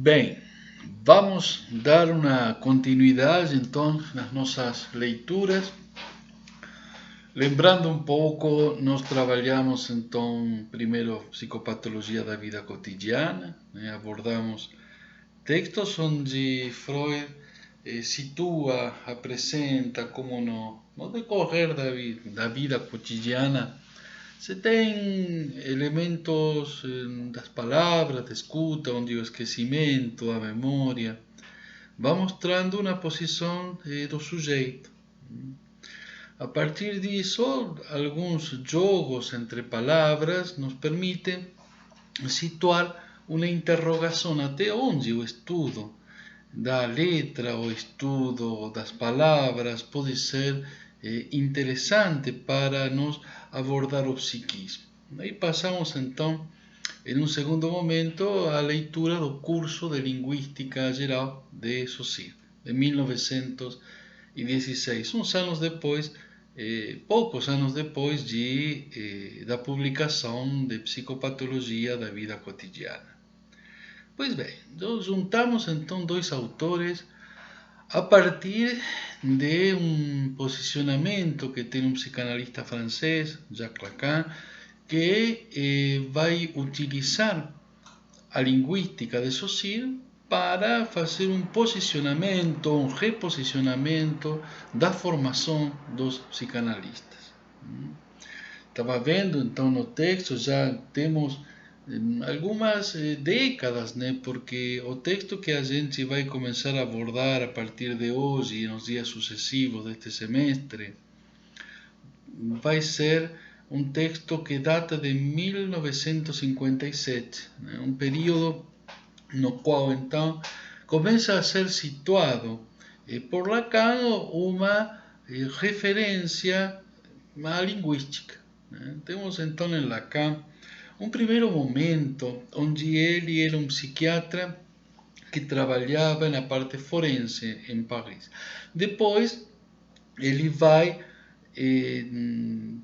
Bem, vamos dar uma continuidade então nas nossas leituras. Lembrando um pouco, nós trabalhamos então primeiro psicopatologia da vida cotidiana, né? Abordamos textos onde Freud situa, apresenta como no decorrer da vida cotidiana se tem elementos das palavras, da escuta, onde o esquecimento, a memória, vai mostrando uma posição do sujeito. A partir disso, alguns jogos entre palavras nos permitem situar uma interrogação até onde o estudo da letra, o estudo das palavras pode ser interessante para nós abordar o psiquismo. Aí passamos então, em um segundo momento, à leitura do curso de Linguística Geral de Saussure, de 1916, uns anos depois, poucos anos depois da publicação de Psicopatologia da Vida Cotidiana. Pois bem, nós juntamos então dois autores a partir de um posicionamento que tem um psicanalista francês, Jacques Lacan, que vai utilizar a linguística de Saussure para fazer um posicionamento, um reposicionamento da formação dos psicanalistas. Estava vendo então no texto, já temos algumas décadas, né? Porque o texto que a gente vai começar a abordar a partir de hoje e nos dias sucessivos deste semestre vai ser um texto que data de 1957, né? Um período no qual então começa a ser situado por Lacan uma referência à linguística, né? Temos então em Lacan um primeiro momento onde ele era um psiquiatra que trabalhava na parte forense em Paris. Depois ele vai,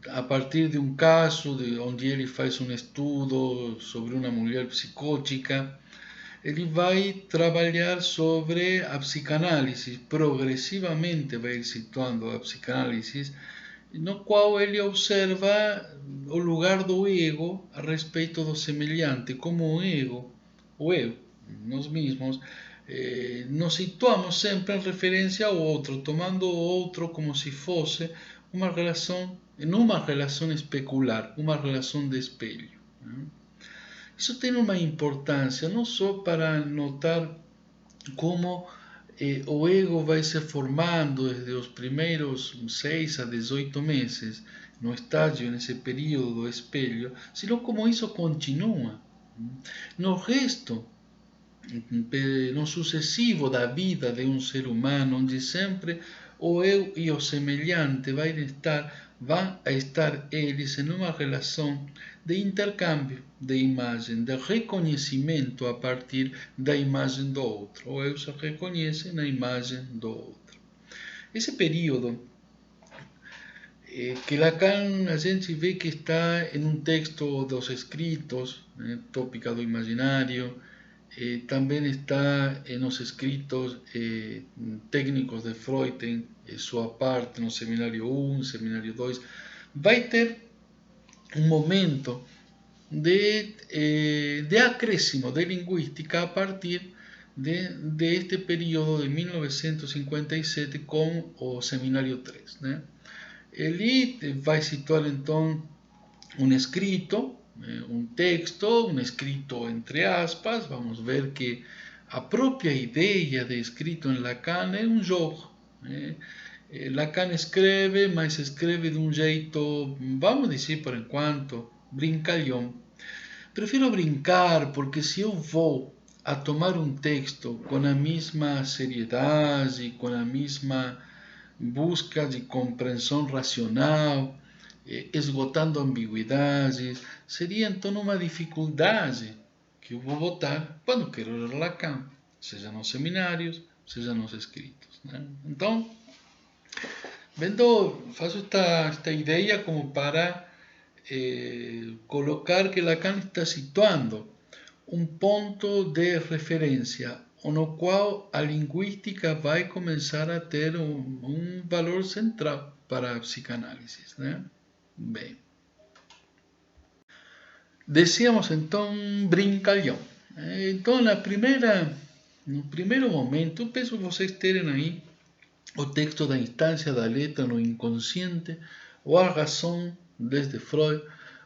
a partir de um caso onde ele faz um estudo sobre uma mulher psicótica, ele vai trabalhar sobre a psicanálise, progressivamente vai ir situando a psicanálise, no qual ele observa o lugar do ego a respeito do semelhante, como o eu, nós mesmos, nos situamos sempre em referência ao outro, tomando o outro como se fosse uma relação, numa relação especular, uma relação de espelho. Isso tem uma importância não só para notar como o ego vai se formando desde os primeiros 6 a 18 meses, no estágio, nesse período do espelho, senão como isso continua. No resto, no sucessivo da vida de um ser humano, onde sempre o eu e o semelhante vão a estar eles em uma relação de intercâmbio de imagem, de reconhecimento a partir da imagem do outro. O eu se reconhece na imagem do outro. Esse período que Lacan a gente vê que está em um texto dos escritos, né, Tópica do Imaginário, também está nos escritos técnicos de Freud, tem sua parte no Seminário 1, Seminário 2, vai ter um momento de acréscimo de linguística a partir de este período de 1957 com o Seminário 3, né? Ele vai situar então um escrito, um texto, um escrito entre aspas. Vamos ver que a própria ideia de escrito em Lacan é um jogo, né? Lacan escreve, mas escreve de um jeito, vamos dizer por enquanto, brincalhão. Prefiro brincar porque se eu vou a tomar um texto com a mesma seriedade, com a mesma busca de compreensão racional, esgotando ambiguidades, seria então uma dificuldade que eu vou botar quando quero ler Lacan, seja nos seminários, seja nos escritos, né? Então, faço esta ideia como para colocar que Lacan está situando um ponto de referência, no qual a linguística vai começar a ter um valor central para a psicanálise, né? Bem, decíamos então brincalhão. Então, no primeiro momento, eu peço vocês terem aí o texto da instância da letra no inconsciente, ou a razão desde Freud,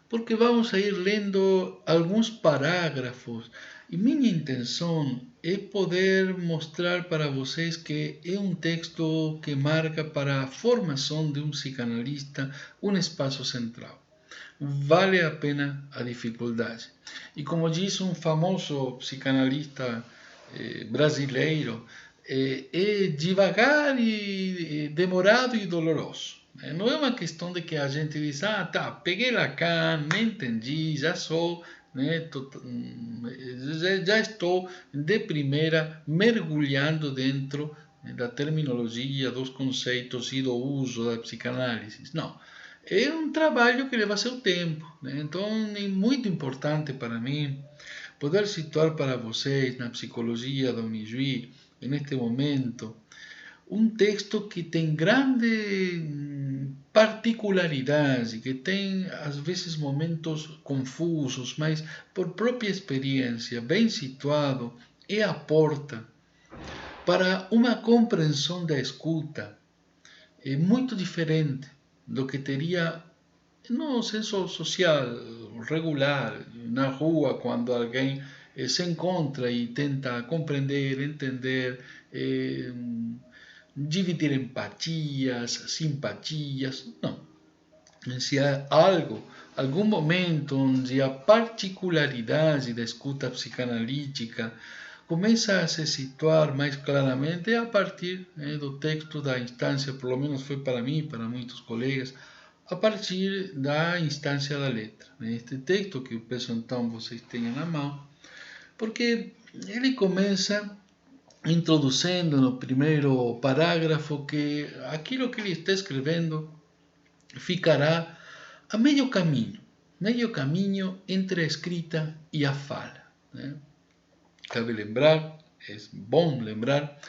porque vamos a ir lendo alguns parágrafos e minha intenção é poder mostrar para vocês que é um texto que marca para a formação de um psicanalista um espaço central. Vale a pena a dificuldade. E como diz um famoso psicanalista brasileiro, é devagar e demorado e doloroso. Não é uma questão de que a gente diz, ah, tá, peguei Lacan, me entendi, já sou, né, já estou de primeira mergulhando dentro da terminologia, dos conceitos e do uso da psicanálise. Não. É um trabalho que leva seu tempo, né? Então é muito importante para mim poder situar para vocês na psicologia da Unijuí, neste momento, um texto que tem grande particularidade, que tem às vezes momentos confusos, mas por própria experiência, bem situado, é a porta para uma compreensão da escuta muito diferente do que teria no senso social regular, na rua, quando alguém se encontra e tenta compreender, entender, dividir empatias, simpatias. Não. Se há algum momento onde a particularidade da escuta psicanalítica começa a se situar mais claramente a partir do texto da instância, pelo menos foi para mim e para muitos colegas, a partir da instância da letra. Este texto que eu peço então vocês tenham na mão, porque ele começa introduzindo no primeiro parágrafo que aquilo que ele está escrevendo ficará a meio caminho entre a escrita e a fala. Né? Cabe lembrar, é bom lembrar,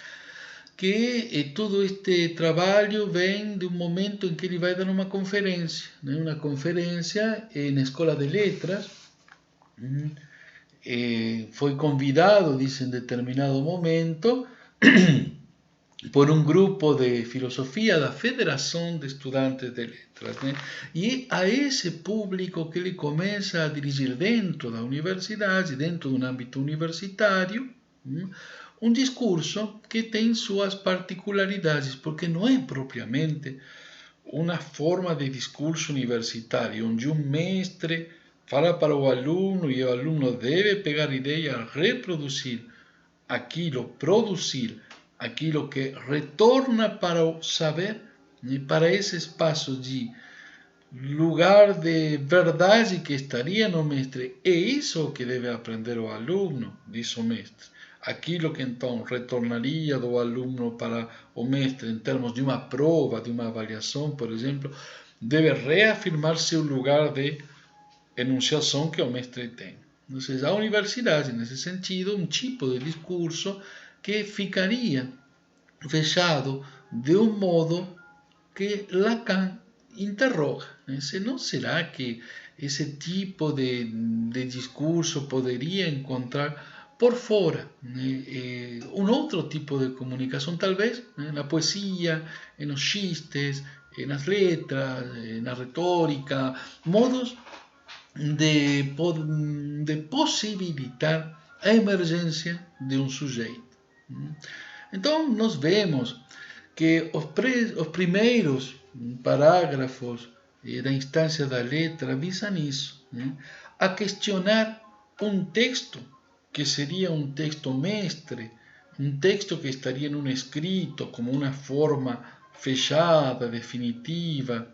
que todo este trabalho vem de um momento em que ele vai dar uma conferência, né? Uma conferência na Escola de Letras. Foi convidado, dice, em determinado momento, por um grupo de filosofia da Federação de Estudantes de Letras. Né? E a esse público que ele começa a dirigir dentro da universidade, dentro de um âmbito universitário, um discurso que tem suas particularidades, porque não é propriamente uma forma de discurso universitário, onde um mestre fala para o aluno e o aluno deve pegar ideia, reproduzir aquilo, produzir aquilo que retorna para o saber, para esse espaço de lugar de verdade que estaria no mestre. É isso que deve aprender o aluno, diz o mestre. Aquilo que então retornaria do aluno para o mestre em termos de uma prova, de uma avaliação, por exemplo, deve reafirmar seu lugar de enunciação que o mestre tem. Então, a universidade, nesse sentido, um tipo de discurso que ficaria fechado de um modo que Lacan interroga. Se não será que esse tipo de discurso poderia encontrar por fora um outro tipo de comunicação, talvez na poesia, nos xistes, nas letras, na retórica, modos de possibilitar a emergência de um sujeito. Então, nós vemos que os primeiros parágrafos da instância da letra visam isso, né? A questionar um texto que seria um texto mestre, um texto que estaria num escrito como uma forma fechada, definitiva,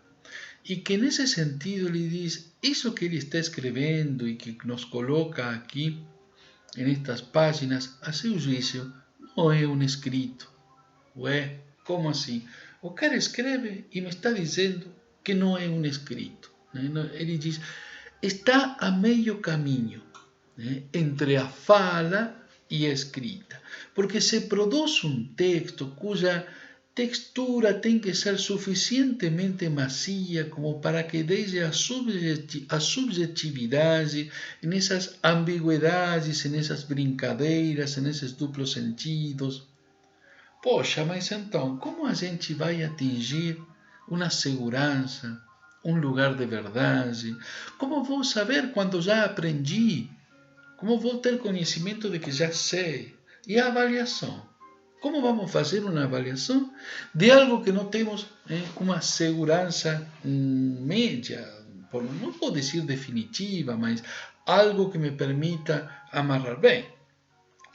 e que nesse sentido ele diz, isso que ele está escrevendo e que nos coloca aqui, nestas páginas, a seu juízo, não é um escrito. Ué, como assim? O cara escreve e me está dizendo que não é um escrito. Ele diz, está a meio caminho entre a fala e a escrita. Porque se produz um texto cuja textura tem que ser suficientemente macia como para que deixe a subjetividade nessas ambiguidades, nessas brincadeiras, nesses duplos sentidos. Poxa, mas então, como a gente vai atingir uma segurança, um lugar de verdade? Como vou saber quando já aprendi? Como vou ter conhecimento de que já sei? E a avaliação? Como vamos fazer uma avaliação de algo que não temos uma segurança média, não vou dizer definitiva, mas algo que me permita amarrar bem?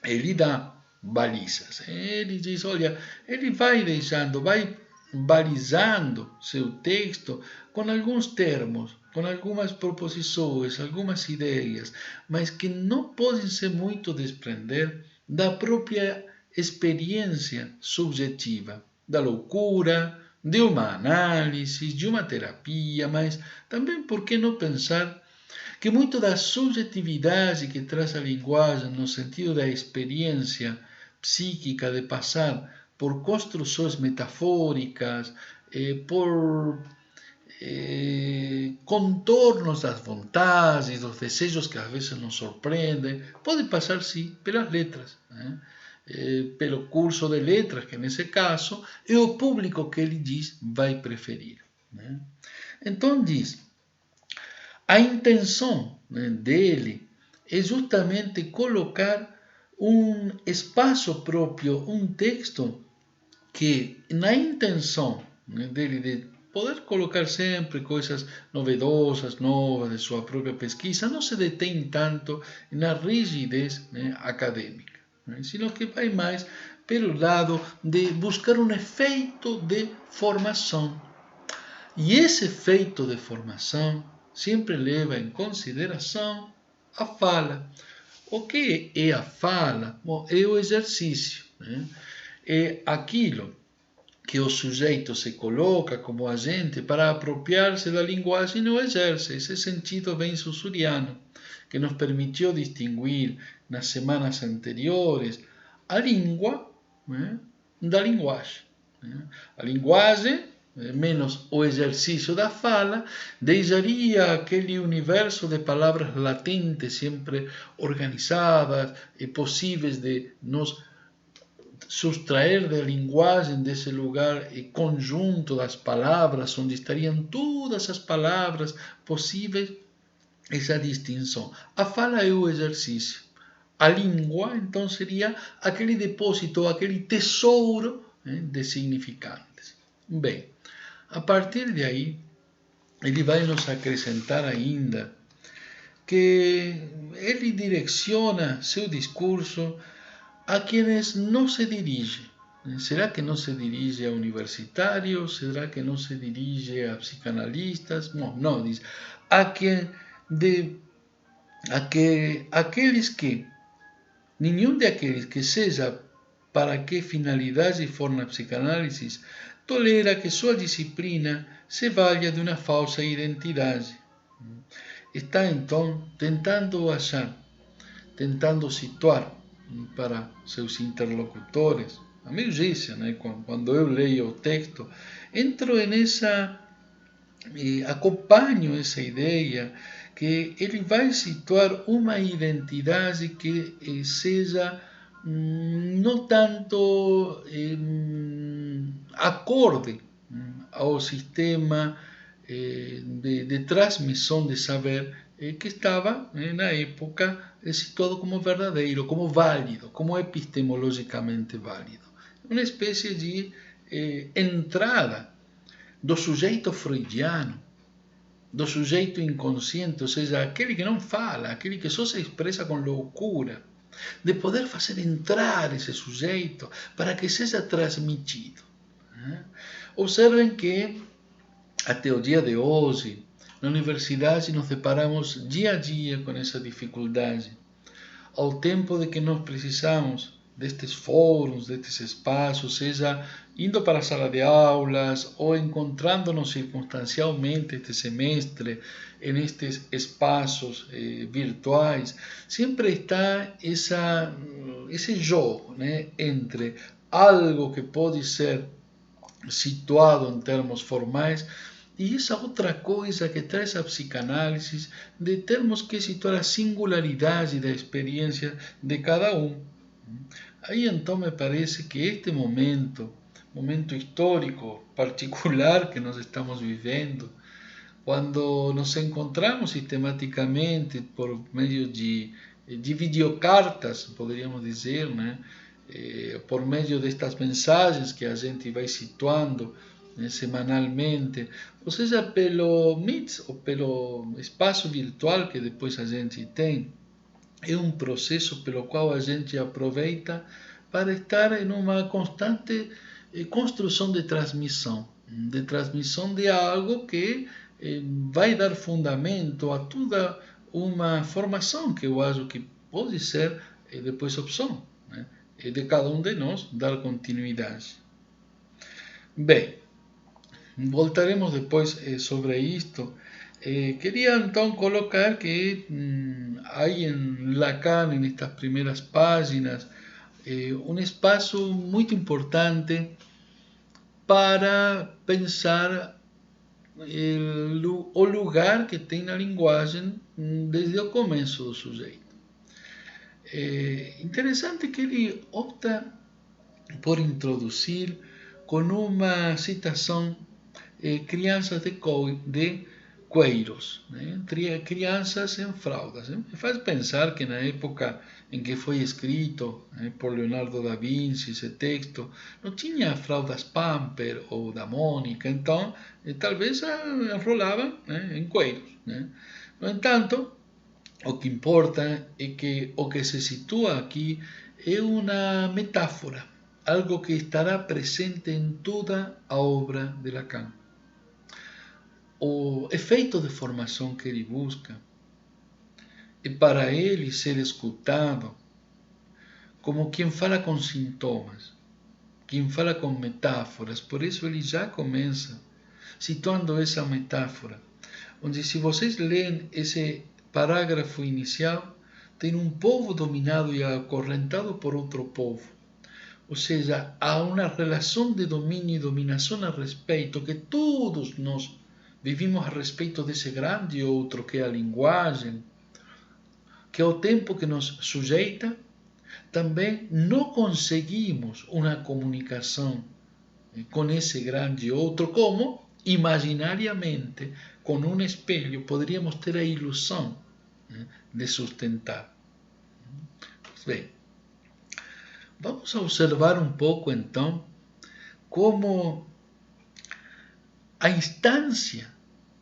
Ele dá balizas. Ele diz, olha, ele vai deixando, vai balizando seu texto com alguns termos, com algumas proposições, algumas ideias, mas que não podem se muito desprender da própria experiência subjetiva, da loucura, de uma análise, de uma terapia, mas também, por que não pensar que muito da subjetividade que traz a linguagem no sentido da experiência psíquica de passar por construções metafóricas, por contornos das vontades, dos desejos que às vezes nos surpreendem, pode passar sim pelas letras, pelo curso de letras, que nesse caso é o público que ele diz vai preferir. Então diz, a intenção dele é justamente colocar um espaço próprio, um texto que, na intenção dele de poder colocar sempre coisas novedosas, novas de sua própria pesquisa, não se detém tanto na rigidez acadêmica, sino que vai mais pelo lado de buscar um efeito de formação. E esse efeito de formação sempre leva em consideração a fala. O que é a fala? Bom, é o exercício. É aquilo que o sujeito se coloca como agente para apropriar-se da linguagem e o exerce. Esse sentido bem sussuriano, que nos permitiu distinguir nas semanas anteriores a língua da linguagem. A linguagem, menos o exercício da fala, deixaria aquele universo de palavras latentes, sempre organizadas e possíveis de nos sustrair da linguagem, desse lugar conjunto das palavras, onde estariam todas as palavras possíveis, essa distinção. A fala é o exercício. A língua, então, seria aquele depósito, aquele tesouro de significantes. Bem, a partir de aí, ele vai nos acrescentar ainda que ele direciona seu discurso a quienes não se dirige. Será que não se dirige a universitários? Será que não se dirige a psicanalistas? Não, diz aqueles que, nenhum daqueles que seja para que finalidade for na psicanálise, tolera que sua disciplina se valha de uma falsa identidade. Está então tentando achar, tentando situar para seus interlocutores. A mim disse, quando eu leio o texto, entro nessa, acompanho essa ideia que ele vai situar uma identidade que seja não tanto acorde ao sistema de transmissão de saber que estava na época situado como verdadeiro, como válido, como epistemologicamente válido. Uma espécie de entrada do sujeito freudiano, do sujeito inconsciente, ou seja, aquele que não fala, aquele que só se expressa com loucura, de poder fazer entrar esse sujeito para que seja transmitido. Observem que até o dia de hoje, na universidade, nos deparamos dia a dia com essa dificuldade, ao tempo de que nós precisamos destes fóruns, destes espaços, seja indo para a sala de aulas ou encontrando-nos circunstancialmente este semestre en estes espaços virtuais, sempre está esse jogo, né, entre algo que pode ser situado em termos formais e essa outra coisa que traz a psicanálise de termos que situar a singularidade da experiência de cada um. Aí então me parece que este momento histórico particular que nós estamos vivendo, quando nos encontramos sistematicamente por meio de videocartas, poderíamos dizer, né? Por meio destas mensagens que a gente vai situando, né, semanalmente, ou seja, pelo Meet ou pelo espaço virtual que depois a gente tem, é um processo pelo qual a gente aproveita para estar em uma constante construção de transmissão de algo que vai dar fundamento a toda uma formação que eu acho que pode ser depois opção, né, de cada um de nós dar continuidade. Bem, voltaremos depois sobre isto. Queria então colocar que hay en Lacan, en estas primeras páginas, un espacio muy importante para pensar o lugar que tem na linguagem desde o começo do sujeito. Interessante que ele opta por introduzir com uma citação crianças de cueiros, né? Crianças em fraldas. Me faz pensar que na época em que foi escrito, né, por Leonardo da Vinci esse texto, não tinha fraldas Pamper ou da Mônica, então talvez enrolavam, né, em cueiros, né? No entanto, o que importa é que o que se situa aqui é uma metáfora, algo que estará presente em toda a obra de Lacan. O efeito de formação que ele busca é para ele ser escutado como quem fala com sintomas, quem fala com metáforas. Por isso ele já começa situando essa metáfora, onde se vocês leem esse parágrafo inicial, tem um povo dominado e acorrentado por outro povo. Ou seja, há uma relação de domínio e dominação a respeito que todos nós vivimos a respeito desse grande outro que é a linguagem, que ao tempo que nos sujeita, também não conseguimos uma comunicação com esse grande outro, como imaginariamente, com um espelho, poderíamos ter a ilusão de sustentar. Bem, vamos observar um pouco então como a instância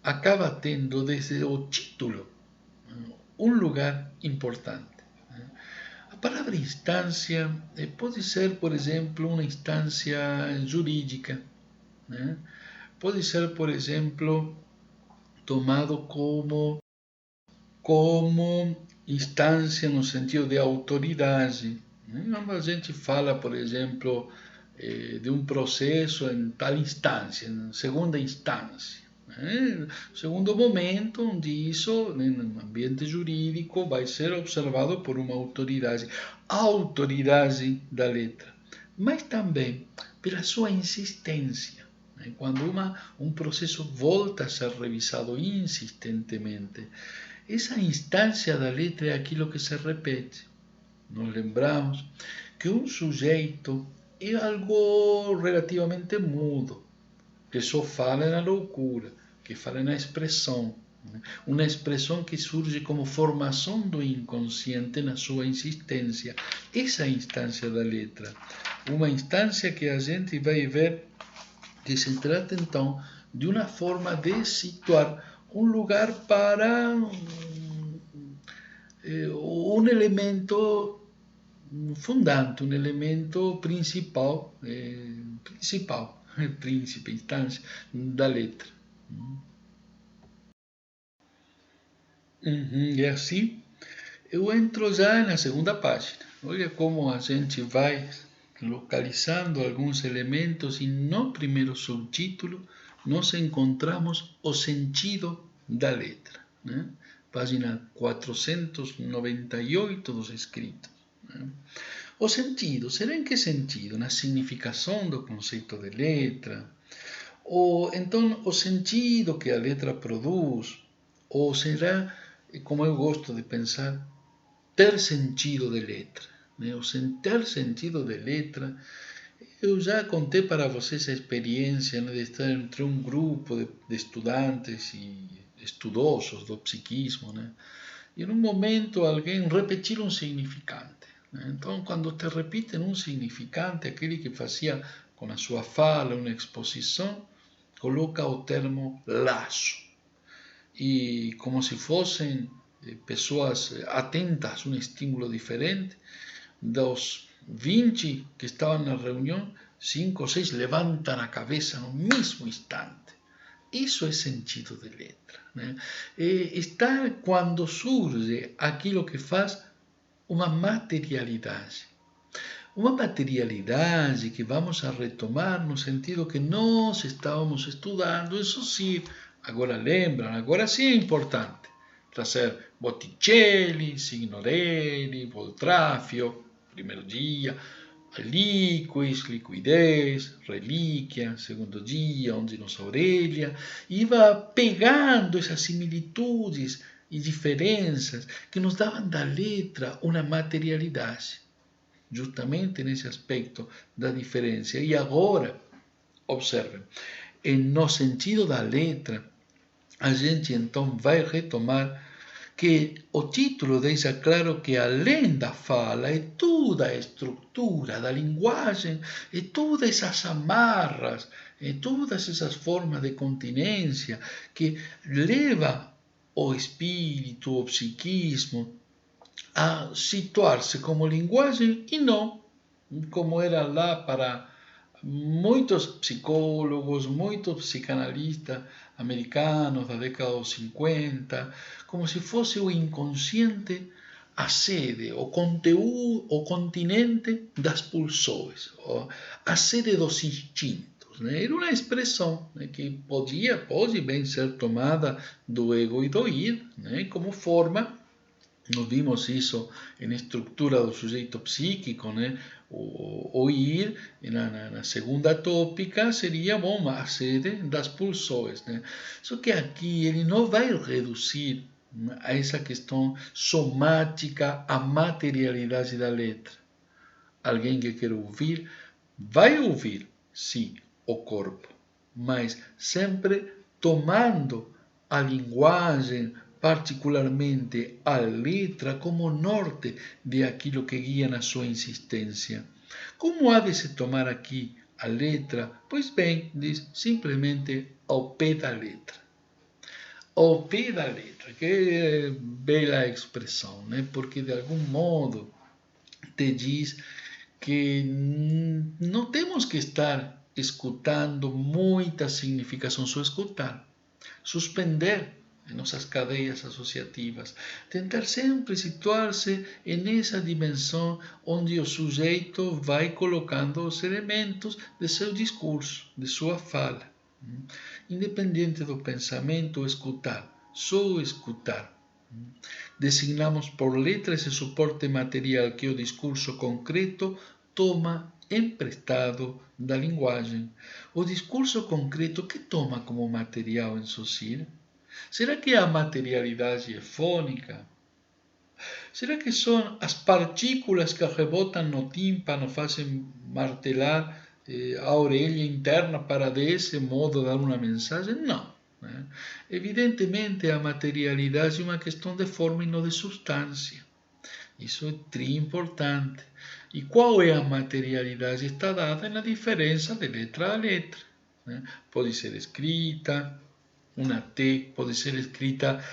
acaba tendo desde o título um lugar importante. A palavra instância pode ser, por exemplo, uma instância jurídica, né? Pode ser, por exemplo, tomado como instância no sentido de autoridade, né? A gente fala, por exemplo, de um processo em tal instância, em segunda instância. Segundo momento onde isso, no ambiente jurídico, vai ser observado por uma autoridade, a autoridade da letra, mas também pela sua insistência. Quando um processo volta a ser revisado insistentemente, essa instância da letra é aquilo que se repete. Nos lembramos que um sujeito é algo relativamente mudo, que só fala na loucura, que fala na expressão, né? Uma expressão que surge como formação do inconsciente na sua insistência. Essa é a instância da letra. Uma instância que a gente vai ver que se trata então de uma forma de situar um lugar para um elemento fundante, um elemento principal, príncipe, instância da letra. E assim eu entro já na segunda página. Olha como a gente vai localizando alguns elementos e no primeiro subtítulo nós encontramos o sentido da letra, né? Página 498 dos escritos. Né? O sentido, será em que sentido? Na significação do conceito de letra? Ou então o sentido que a letra produz? Ou será, como eu gosto de pensar, ter sentido de letra? Né? O ter sentido de letra, eu já contei para vocês a experiência, né, de estar entre um grupo de estudantes e estudosos do psiquismo, né? E num momento alguém repetir um significante. Né? Então, quando te repetem um significante, aquele que fazia com a sua fala uma exposição, coloca o termo laço. E como se fossem pessoas atentas a um estímulo diferente, dos 20 que estavam na reunião, 5 ou 6 levantam a cabeça no mesmo instante. Isso é sentido de letra. Né? Está quando surge aquilo que faz uma materialidade. Uma materialidade que vamos a retomar no sentido que nós estávamos estudando, isso sim, agora lembram, agora sim é importante trazer Botticelli, Signorelli, Boltraffio, primeiro dia, liquidez, relíquia, segundo dia, onde nos Aurelia, iba pegando essas similitudes e diferenças que nos davam da letra uma materialidade, justamente nesse aspecto da diferença. E agora, observem, no sentido da letra, a gente então vai retomar que o título deixa claro que além da fala é toda a estrutura da linguagem, é todas essas amarras, é todas essas formas de continência que leva o espírito, o psiquismo, a situar-se como linguagem e não como era lá para muitos psicólogos, muitos psicanalistas americanos da década dos 50, como se fosse o inconsciente a sede, o conteúdo, o continente das pulsões, a sede dos instintos. Né? Era uma expressão, né, que pode bem ser tomada do ego e do id, né, como forma. Nós vimos isso na estrutura do sujeito psíquico, né? O ir, na segunda tópica, seria bom, a sede das pulsões. Né? Só que aqui ele não vai reduzir a essa questão somática, a materialidade da letra. Alguém que quer ouvir, vai ouvir, sim, o corpo, mas sempre tomando a linguagem, particularmente a letra, como norte de aquilo que guia na sua insistência. Como há de se tomar aqui a letra? Pois bem, diz simplesmente ao pé da letra. Ao pé da letra, que bela expressão, né? Porque de algum modo te diz que não temos que estar escutando muita significação, só escutar, suspender em nossas cadeias associativas, tentar sempre situar-se nessa dimensão onde o sujeito vai colocando os elementos de seu discurso, de sua fala. Independente do pensamento, escutar, só escutar. Designamos por letra esse suporte material que o discurso concreto toma emprestado da linguagem. O discurso concreto que toma como material em Saussure? Será que a materialidade é fônica? Será que são as partículas que rebotam no tímpano, fazem martelar a orelha interna para desse modo dar uma mensagem? Não. Né? Evidentemente a materialidade é uma questão de forma e não de substância. Isso é tri importante. E qual é a materialidade? Está dada na diferença de letra a letra. Né? Pode ser escrita, uma T pode ser escrita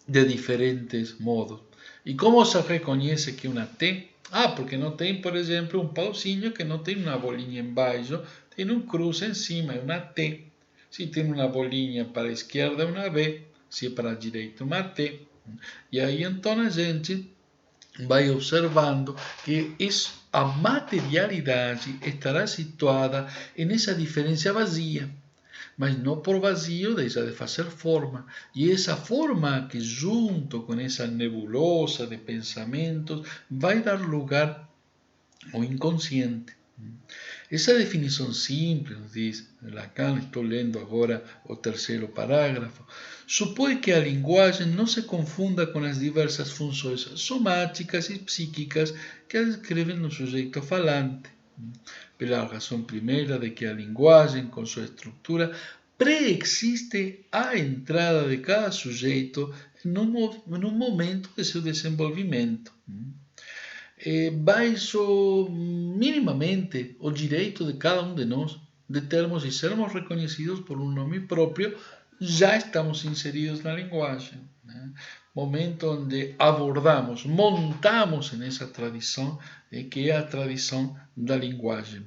de diferentes modos. E como se reconhece que uma T? Porque não tem, por exemplo, um pauzinho que não tem uma bolinha embaixo, tem um cruz em cima, é uma T. Se tem uma bolinha para a esquerda, é uma B. Se é para a direita, uma T. E aí então a gente vai observando que a materialidade estará situada nessa diferença vazia, mas não por vazio deixa de fazer forma. E essa forma que, junto com essa nebulosa de pensamentos, vai dar lugar ao inconsciente. Essa definição simples, diz Lacan, estou lendo agora o terceiro parágrafo, supõe que a linguagem não se confunda com as diversas funções somáticas e psíquicas que a descrevem no sujeito falante, pela razão primeira de que a linguagem, com sua estrutura, preexiste à entrada de cada sujeito num momento de seu desenvolvimento. Baixo minimamente o direito de cada um de nós de termos e sermos reconhecidos por um nome próprio, já estamos inseridos na linguagem. Né? Momento onde abordamos, montamos nessa tradição, que é a tradição da linguagem.